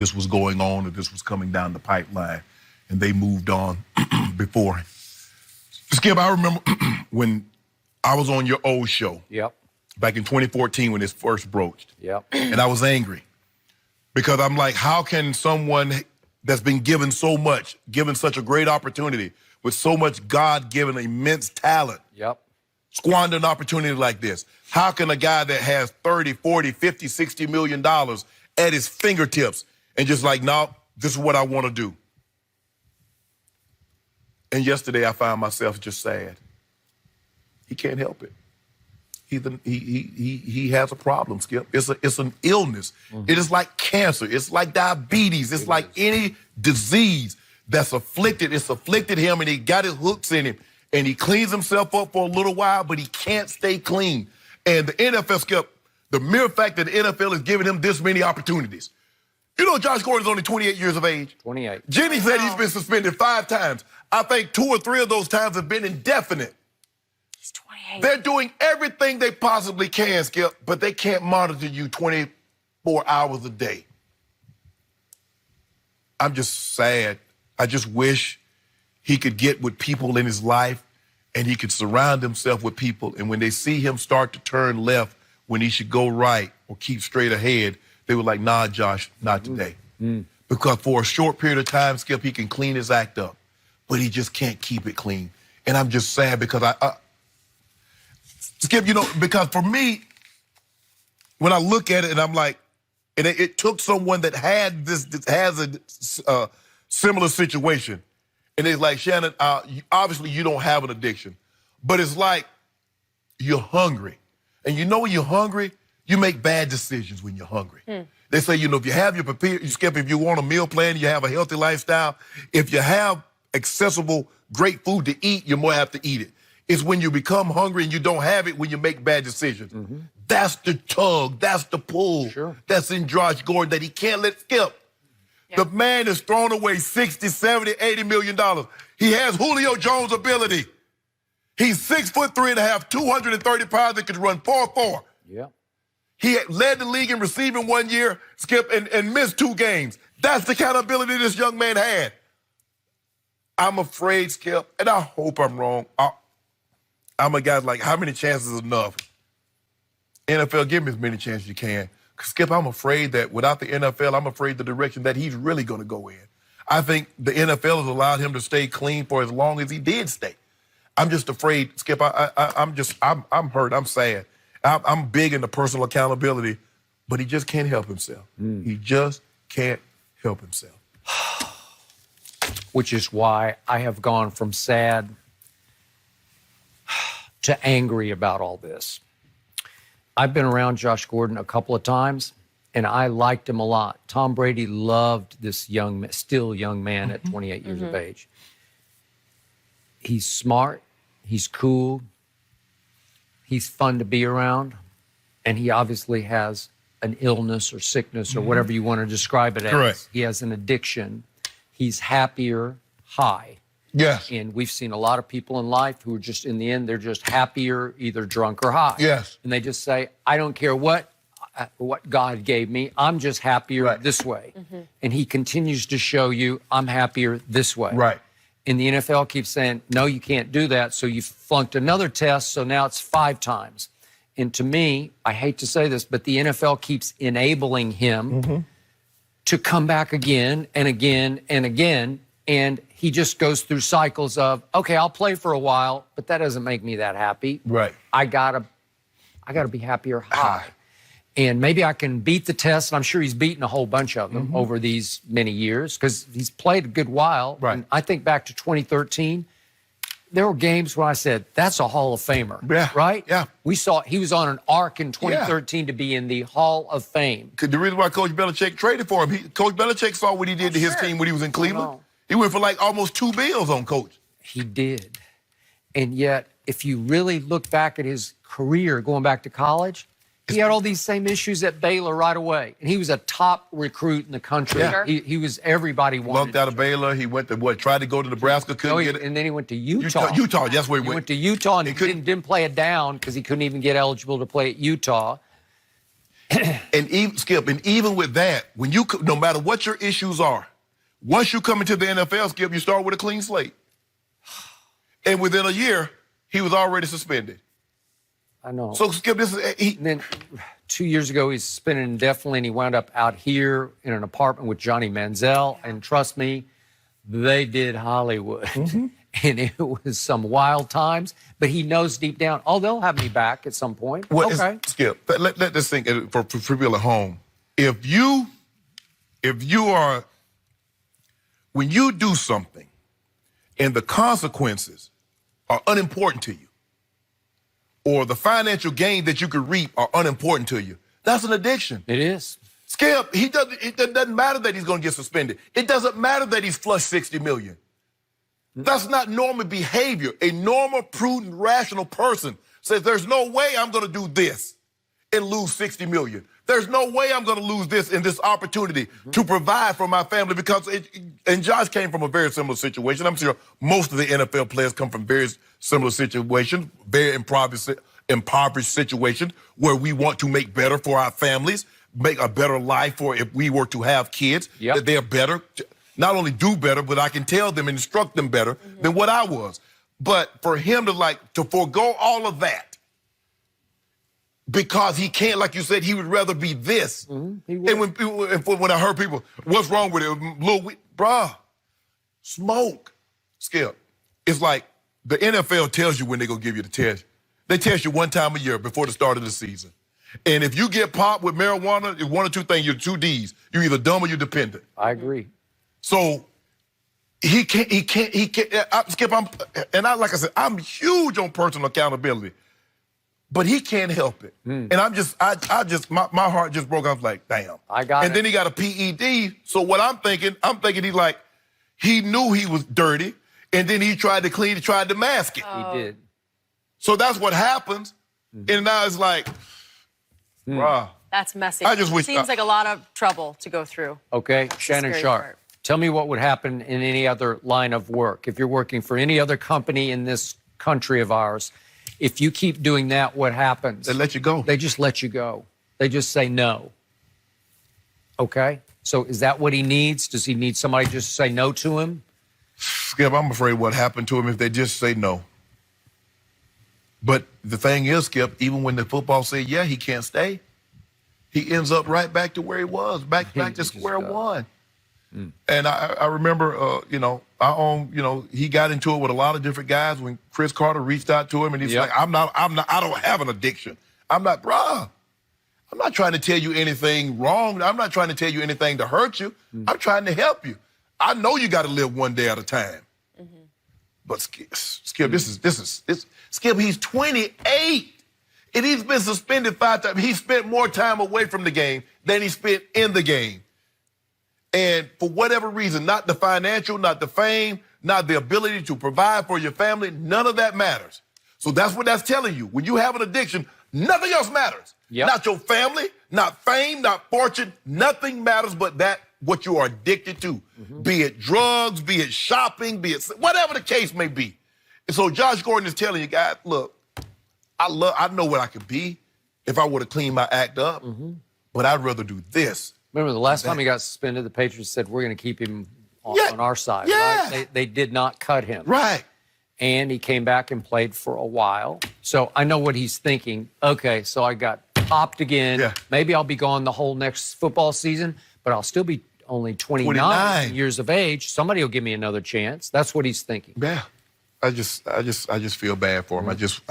this was going on or this was coming down the pipeline, and they moved on before. Skip, I remember when I was on your old show. Yep. Back in 2014 when this first broached. Yep. And I was angry because I'm like, how can someone that's been given so much, given such a great opportunity with so much God-given immense talent, squander an opportunity like this? How can a guy that has 30, 40, 50, 60 million dollars at his fingertips and just like, no, this is what I want to do? And yesterday I found myself just sad. He can't help it. He has a problem, Skip. It's an illness. It is like cancer. It's like diabetes. It's like any disease that's afflicted. It's afflicted him, and he got his hooks in him, and he cleans himself up for a little while, but he can't stay clean. And the NFL, Skip, the mere fact that the NFL is giving him this many opportunities. You know, Josh Gordon's only 28 years of age. 28. Jenny said he's been suspended 5 times. I think 2 or 3 of those times have been indefinite. He's 28. They're doing everything they possibly can, Skip, but they can't monitor you 24 hours a day. I'm just sad. I just wish he could get with people in his life and he could surround himself with people. And when they see him start to turn left when he should go right or keep straight ahead, they were like, nah, Josh, not today. Because for a short period of time, Skip, he can clean his act up, but he just can't keep it clean. And I'm just sad because Skip, you know, because for me, when I look at it and I'm like, and it took someone that had this has a similar situation, and it's like, Shannon, obviously you don't have an addiction, but it's like you're hungry. And you know when you're hungry, you make bad decisions when you're hungry. They say, you know, if you have your Skip, if you want a meal plan, you have a healthy lifestyle, if you have accessible, great food to eat, you're more apt to eat it. It's when you become hungry and you don't have it when you make bad decisions. That's the tug, that's the pull, that's in Josh Gordon that he can't let skip. The man has thrown away 60, 70, 80 million dollars. He has Julio Jones ability. He's 6'3.5", 230 pounds and can run 4.4. He led the league in receiving 1 year, Skip, and missed 2 games. That's the kind of ability this young man had. I'm afraid, Skip, and I hope I'm wrong. I'm a guy like, how many chances is enough? NFL, give me as many chances as you can. Skip, I'm afraid that without the NFL, I'm afraid the direction that he's really going to go in. I think the NFL has allowed him to stay clean for as long as he did stay. I'm just afraid, Skip, I'm hurt, I'm sad. I'm big into personal accountability, but he just can't help himself. He just can't help himself. Which is why I have gone from sad to angry about all this. I've been around Josh Gordon a couple of times, and I liked him a lot. Tom Brady loved this still young man at 28 years of age. He's smart, he's cool, he's fun to be around, and he obviously has an illness or sickness or whatever you want to describe it as. Correct. He has an addiction. He's happier high. Yes. And we've seen a lot of people in life who are just, in the end, they're just happier, either drunk or high. Yes. And they just say, I don't care what God gave me, I'm just happier this way. And he continues to show you, I'm happier this way. Right. And the NFL keeps saying, no, you can't do that. So you flunked another test, so now it's 5 times. And to me, I hate to say this, but the NFL keeps enabling him to come back again and again and again. And he just goes through cycles of, okay, I'll play for a while, but that doesn't make me that happy. Right. I gotta be happier high. And maybe I can beat the test, and I'm sure he's beaten a whole bunch of them over these many years because he's played a good while. Right. And I think back to 2013, there were games where I said, that's a Hall of Famer. Yeah. Right? Yeah. We saw he was on an arc in 2013 to be in the Hall of Fame. The reason why Coach Belichick traded for him, Coach Belichick saw what he did to his team when he was in Cleveland. He went for like almost 2 bills on Coach. He did. And yet, if you really look back at his career going back to college, he had all these same issues at Baylor right away. And he was a top recruit in the country. Yeah. He was, everybody wanted Lunked out of Baylor. He went to, tried to go to Nebraska, couldn't get it. And then he went to Utah. Utah, that's where he He went. went to Utah and he didn't play it down because he couldn't even get eligible to play at Utah. And even, Skip, and even with that, when you, no matter what your issues are, once you come into the NFL, Skip, you start with a clean slate. And within a year, he was already suspended. I know. So, Skip, this is... And then 2 years ago, he's suspended indefinitely, and he wound up out here in an apartment with Johnny Manziel. And trust me, they did Hollywood. And it was some wild times. But he knows deep down, oh, they'll have me back at some point. Well, okay. Skip, let this thing, for people at home. If you are... When you do something and the consequences are unimportant to you, or the financial gain that you could reap are unimportant to you, that's an addiction. It is. Skip, it doesn't matter that he's going to get suspended. It doesn't matter that he's flushed $60 million. That's not normal behavior. A normal, prudent, rational person says, there's no way I'm going to do this and lose $60 million. There's no way I'm going to lose this in this opportunity to provide for my family, because and Josh came from a very similar situation. I'm sure most of the NFL players come from very similar situations, very impoverished situations where we want to make better for our families, make a better life for if we were to have kids, that they're better, not only do better, but I can tell them and instruct them better than what I was. But for him to forego all of that, because he can't, like you said, he would rather be this. And when I heard people, what's wrong with it? Bruh, smoke. Skip. It's like the NFL tells you when they're going to give you the test. They test you one time a year before the start of the season. And if you get popped with marijuana, it's one or two things. You're two Ds. You're either dumb or you're dependent. I agree. So he can't, Skip, like I said, I'm huge on personal accountability. But he can't help it. And my heart just broke. I was like, damn. I got it. And then he got a PED. So what I'm thinking he's like, he knew he was dirty, and then he tried to clean it, tried to mask it. He did. So that's what happens. And now it's like, bruh. That's messy. I just wish... Seems like a lot of trouble to go through. Okay, Shannon Sharp, tell me what would happen in any other line of work. If you're working for any other company in this country of ours, if you keep doing that, what happens? They let you go. They just let you go. They just say no. Okay? So is that what he needs? Does he need somebody just to say no to him? Skip, I'm afraid what happened to him if they just say no. But the thing is, Skip, even when the football say, yeah, he can't stay, he ends up right back to where he was, back to square one. And I remember, he got into it with a lot of different guys when Chris Carter reached out to him, and he's like, I don't have an addiction. I'm not trying to tell you anything wrong. I'm not trying to tell you anything to hurt you. I'm trying to help you. I know you got to live one day at a time. But Skip, Skip, he's 28, and he's been suspended 5 times. He spent more time away from the game than he spent in the game. And for whatever reason, not the financial, not the fame, not the ability to provide for your family, none of that matters. So that's what that's telling you. When you have an addiction, nothing else matters. Not your family, not fame, not fortune, nothing matters but what you are addicted to. Be it drugs, be it shopping, be it whatever the case may be. And so Josh Gordon is telling you guys, look, I know what I could be if I were to clean my act up, but I'd rather do this. Remember the last time he got suspended, the Patriots said, we're going to keep him on our side. Right? They did not cut him. Right. And he came back and played for a while. So I know what he's thinking. Okay, so I got popped again. Maybe I'll be gone the whole next football season, but I'll still be only 29 years of age. Somebody will give me another chance. That's what he's thinking. Yeah. I just feel bad for him. I just